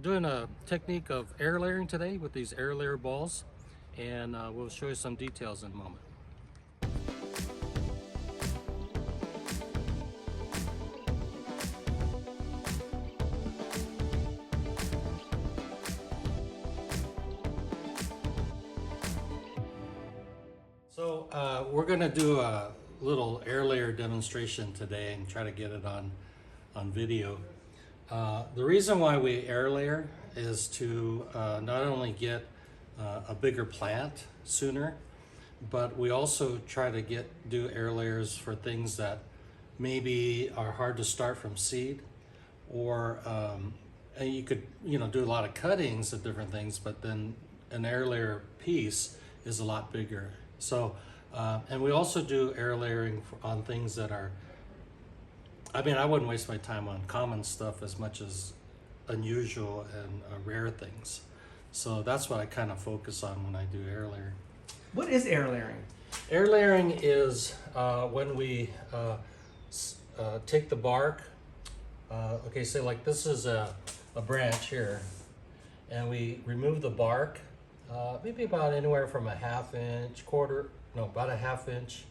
doing a technique of air layering today with these air layer balls, and we'll show you some details in a moment. So we're going to do a little air layer demonstration today and try to get it on video. The reason why we air layer is to not only get a bigger plant sooner, but we also try to do air layers for things that maybe are hard to start from seed, or and you could do a lot of cuttings of different things, but then an air layer piece is a lot bigger. So and we also do air layering on things that are, I mean, I wouldn't waste my time on common stuff as much as unusual and rare things. So that's what I kind of focus on when I do air layering. What is air layering? Air layering is when we take the bark, okay, say like this is a branch here, and we remove the bark, maybe about anywhere from a half inch, about a half inch,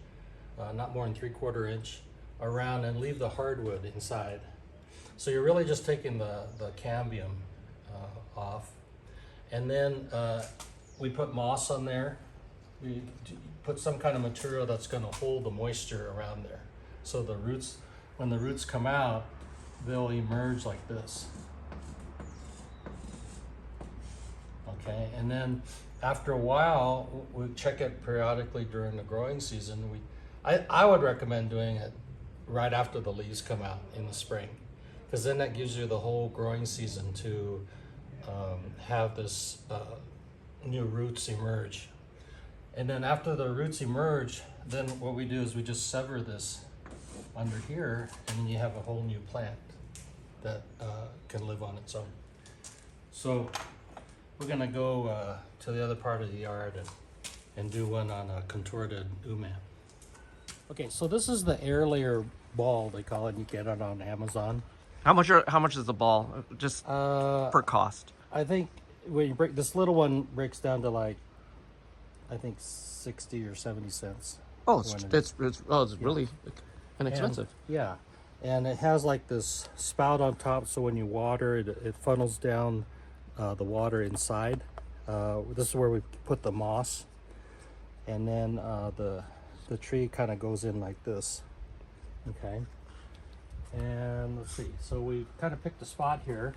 not more than 3/4 inch around, and leave the hardwood inside. So you're really just taking the cambium off. And then we put moss on there. We put some kind of material that's going to hold the moisture around there. So the roots, when the roots come out, they'll emerge like this. Okay, and then after a while, we check it periodically during the growing season. I would recommend doing it right after the leaves come out in the spring, because then that gives you the whole growing season to have this new roots emerge. And then after the roots emerge, then what we do is we just sever this under here, and then you have a whole new plant that can live on its own. So we're gonna go to the other part of the yard and do one on a contorted umam. Okay, so this is the air layer ball, they call it. You get it on Amazon. How much is the ball? Just per cost. I think when you break this little one, breaks down to like, I think 60 or 70 cents. Oh, it's really inexpensive. Yeah, and it has like this spout on top, so when you water it, it funnels down the water inside. This is where we put the moss, and then the tree kind of goes in like this. Okay, and let's see, so we kind of picked a spot here,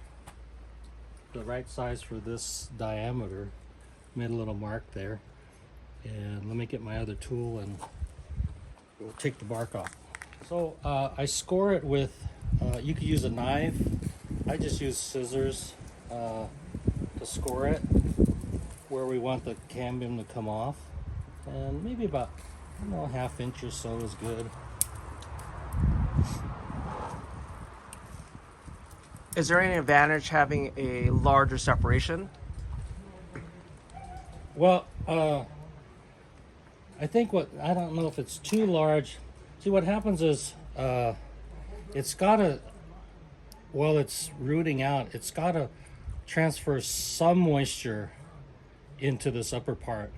the right size for this diameter, made a little mark there, and let me get my other tool and we'll take the bark off. So I score it with, you could use a knife, I just use scissors to score it where we want the cambium to come off, and maybe about, ½ inch or so is good. Is there any advantage having a larger separation? Well, I think I don't know if it's too large. See, what happens is it's gotta, while it's rooting out, it's gotta transfer some moisture into this upper part.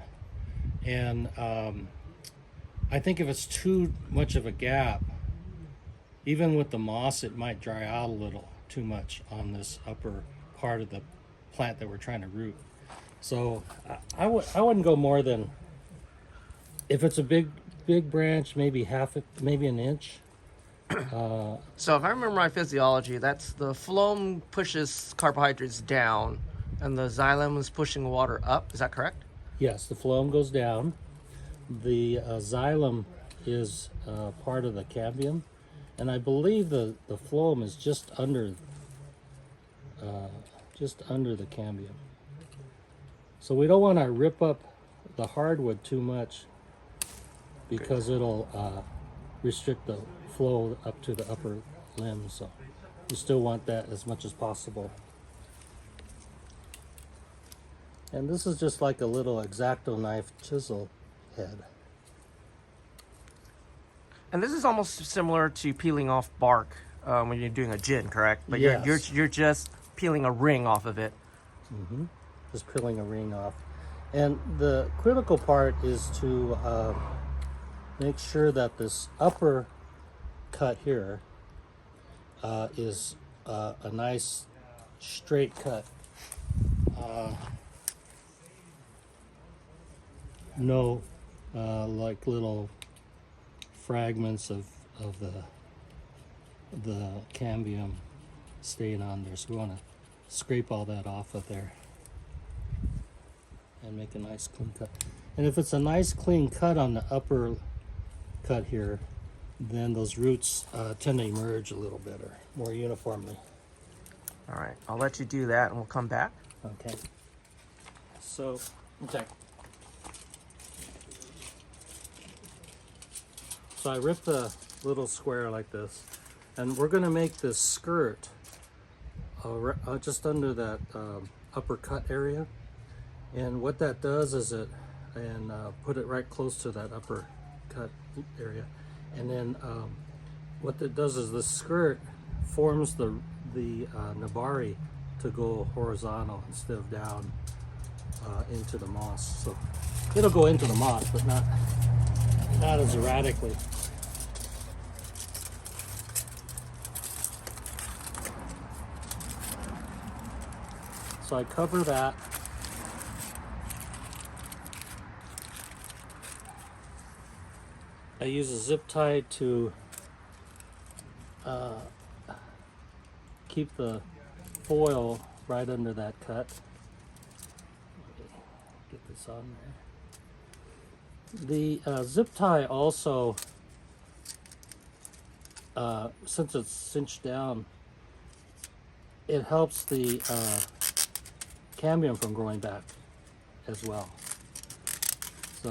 And I think if it's too much of a gap, even with the moss, it might dry out a little too much on this upper part of the plant that we're trying to root. So I wouldn't go more than, if it's a big branch, maybe maybe an inch. So if I remember my physiology, that's the phloem pushes carbohydrates down and the xylem is pushing water up. Is that correct? Yes, the phloem goes down. The xylem is part of the cambium, and I believe the phloem is just under the cambium. So we don't want to rip up the hardwood too much, because it'll restrict the flow up to the upper limb. So you still want that as much as possible. And this is just like a little X-Acto knife chisel head. And this is almost similar to peeling off bark when you're doing a gin, correct? But yes. you're just peeling a ring off of it. Just peeling a ring off. And the critical part is to make sure that this upper cut here is a nice straight cut. No like little fragments of the cambium staying on there. So we want to scrape all that off of there and make a nice clean cut. And if it's a nice clean cut on the upper cut here, then those roots tend to emerge a little better, more uniformly. All right, I'll let you do that and we'll come back. Okay. So, okay. So I ripped a little square like this, and we're going to make this skirt just under that upper cut area. And what that does is put it right close to that upper cut area. And then what it does is the skirt forms the nabari to go horizontal instead of down into the moss. So it'll go into the moss, but not as erratically. So I cover that. I use a zip tie to keep the foil right under that cut. Get this on there. The zip tie also, since it's cinched down, it helps the cambium from growing back as well. So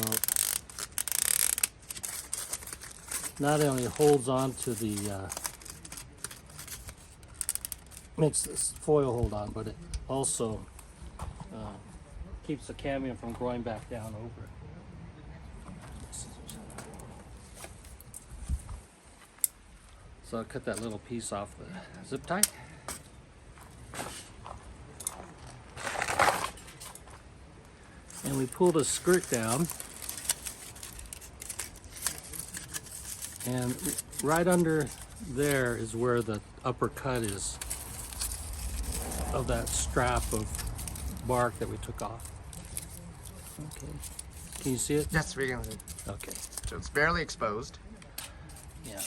not only holds on to the makes this foil hold on, but it also keeps the cambium from growing back down over it. So I'll cut that little piece off the zip tie. And we pull the skirt down, and right under there is where the upper cut is of that strap of bark that we took off. Okay, can you see it? Yes, we're gonna. Okay. So it's barely exposed. Yeah.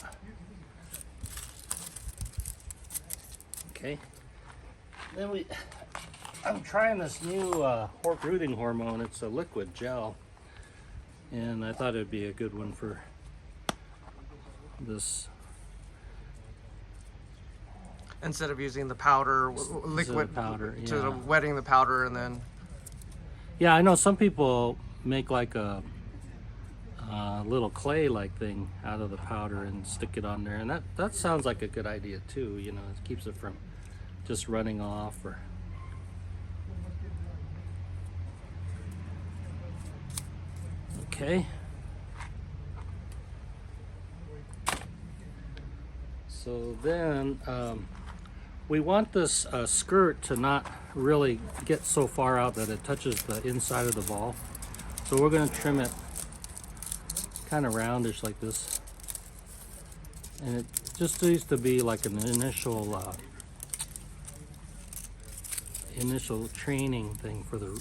Okay. Then I'm trying this new rooting hormone. It's a liquid gel, and I thought it'd be a good one for this. Instead of using the powder, liquid powder, to yeah. wetting the powder and then. Yeah, I know some people make like a little clay-like thing out of the powder and stick it on there, and that sounds like a good idea too. You know, it keeps it from just running off or. Okay. So then we want this skirt to not really get so far out that it touches the inside of the ball. So we're going to trim it kind of roundish like this. And it just needs to be like an initial training thing for the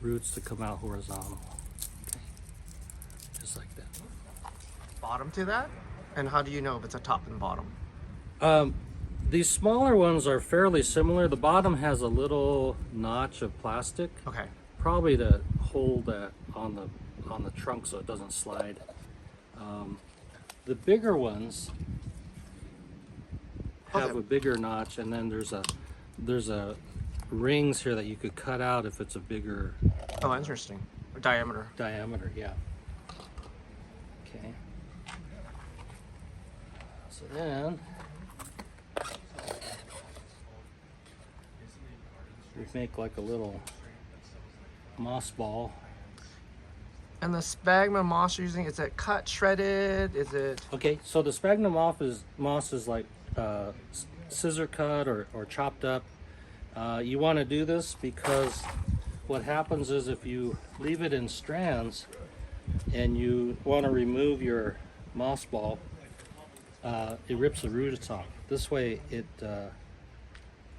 roots to come out horizontal. Okay. Just like that. Bottom to that? And how do you know if it's a top and bottom? These smaller ones are fairly similar. The bottom has a little notch of plastic. Okay. Probably to hold that on the trunk so it doesn't slide. The bigger ones have a bigger notch, and then there's a rings here that you could cut out if it's a bigger. Oh, interesting. Diameter. Diameter, yeah. Okay. So then we make like a little moss ball. And the sphagnum moss you're using, is it cut, shredded? Is it? Okay, so the sphagnum moss is like scissor cut or chopped up. You want to do this because what happens is if you leave it in strands and you want to remove your moss ball, it rips the roots off. This way it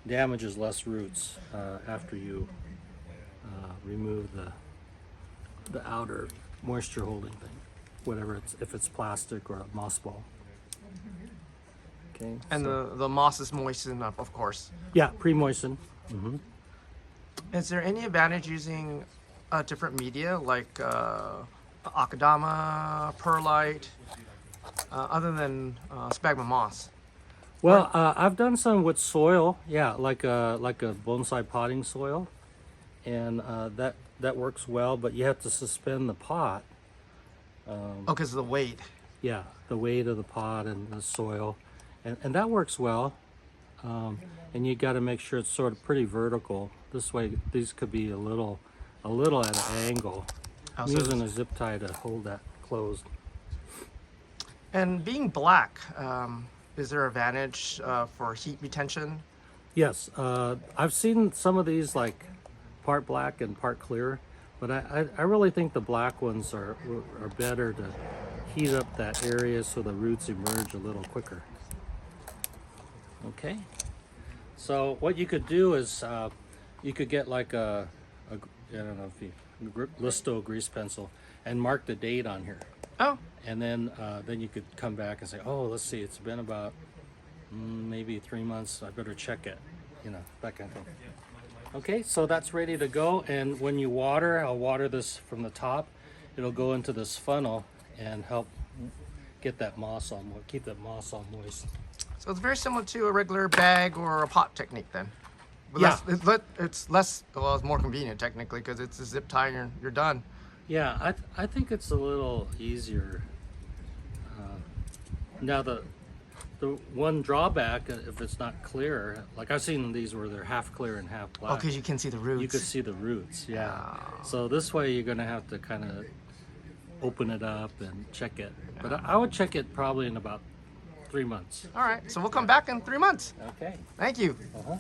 damages less roots after you remove the outer moisture holding thing, whatever if it's plastic or a moss ball. Okay. And the moss is moistened up, of course. Yeah, pre-moistened. Mm-hmm. Is there any advantage using a different media like akadama, perlite, other than sphagnum moss? Well, I've done some with soil, yeah, like a bonsai potting soil, and that works well. But you have to suspend the pot. Because of the weight. Yeah, the weight of the pot and the soil, and that works well. And you got to make sure it's sort of pretty vertical. This way, these could be a little at an angle. I'm using a zip tie to hold that closed. And being black, is there advantage for heat retention? Yes, I've seen some of these like part black and part clear, but I really think the black ones are better to heat up that area so the roots emerge a little quicker. Okay, so what you could do is you could get like I don't know if you Listo grease pencil and mark the date on here. Oh. And then you could come back and say, oh, let's see, it's been about maybe 3 months. I better check it, that kind of thing. Okay, so that's ready to go. And when you water, I'll water this from the top. It'll go into this funnel and help get that moss all keep that moss all moist. So it's very similar to a regular bag or a pot technique then. But Yeah. It's less, well, it's more convenient technically because it's a zip tie and you're done. Yeah, I think it's a little easier. Now the one drawback, if it's not clear, like I've seen these where they're half clear and half black. Oh, because you can see the roots. You could see the roots, yeah. Oh. So this way you're going to have to kind of open it up and check it. But I would check it probably in about 3 months. All right, so we'll come back in 3 months. Okay. Thank you. Uh-huh.